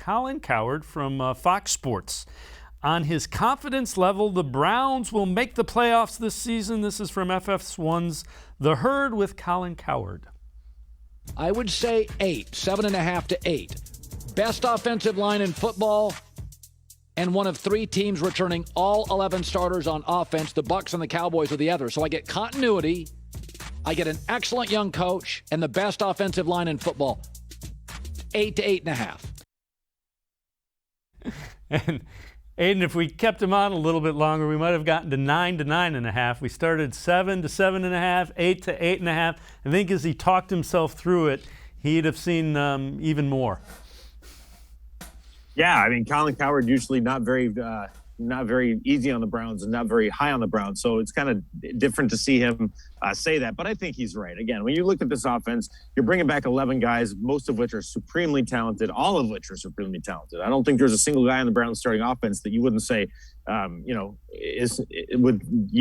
Colin Cowherd from Fox Sports. On his confidence level, the Browns will make the playoffs this season. This is from FS1's The Herd with Colin Cowherd. I would say 8, 7.5 to 8. Best offensive line in football, and one of 3 teams returning all 11 starters on offense. The Bucs and the Cowboys are the other. So I get continuity, I get an excellent young coach, and the best offensive line in football. 8 to 8.5. And Aiden, if we kept him on a little bit longer, we might have gotten to 9 to 9.5. We started 7 to 7.5, 8 to 8.5. I think as he talked himself through it, he'd have seen even more. Yeah, I mean, Colin Cowherd usually not very easy on the Browns and not very high on the Browns. So it's kind of different to see him say that. But I think he's right. Again, when you look at this offense, you're bringing back 11 guys, most of which are supremely talented, all of which are supremely talented. I don't think there's a single guy in the Browns starting offense that you wouldn't say, you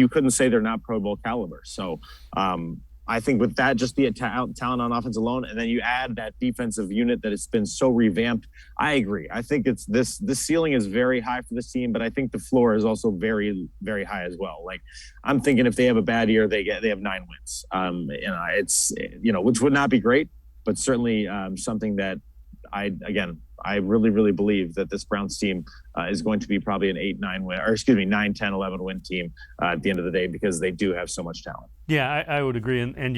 couldn't say they're not Pro Bowl caliber. So I think with that, just the talent on offense alone, and then you add that defensive unit that has been so revamped, I agree. I think it's this ceiling is very high for this team, but I think the floor is also very, very high as well. Like, I'm thinking if they have a bad year, they have 9 wins. It's which would not be great, but certainly something that I really, really believe that this Browns team is going to be probably an 9, 10, 11 win team at the end of the day, because they do have so much talent. Yeah, I would agree. And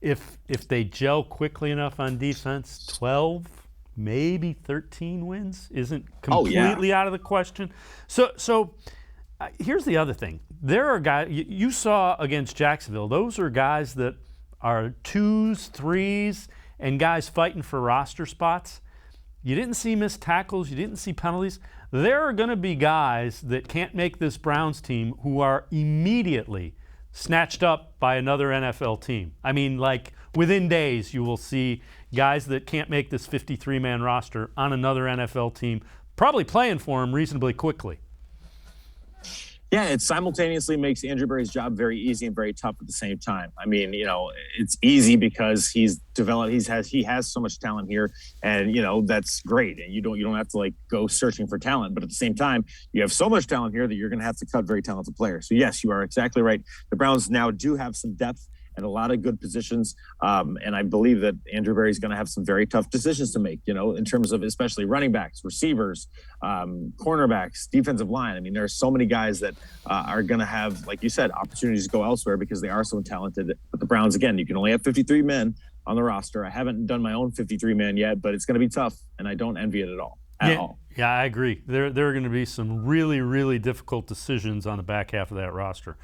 if they gel quickly enough on defense, 12, maybe 13 wins isn't completely out of the question. So here's the other thing. There are guys you saw against Jacksonville. Those are guys that are 2s, 3s, and guys fighting for roster spots. You didn't see missed tackles. You didn't see penalties. There are going to be guys that can't make this Browns team who are immediately snatched up by another NFL team. I mean, like within days, you will see guys that can't make this 53-man roster on another NFL team, probably playing for them reasonably quickly. Yeah, it simultaneously makes Andrew Berry's job very easy and very tough at the same time. I mean, it's easy because he's developed. He has so much talent here, and that's great. And you don't have to go searching for talent. But at the same time, you have so much talent here that you're going to have to cut very talented players. So yes, you are exactly right. The Browns now do have some depth and a lot of good positions. And I believe that Andrew Berry's going to have some very tough decisions to make, in terms of especially running backs, receivers, cornerbacks, defensive line. I mean, there are so many guys that are going to have, like you said, opportunities to go elsewhere because they are so talented. But the Browns, again, you can only have 53 men on the roster. I haven't done my own 53 man yet, but it's going to be tough, and I don't envy it at all. Yeah, I agree. There are going to be some really, really difficult decisions on the back half of that roster.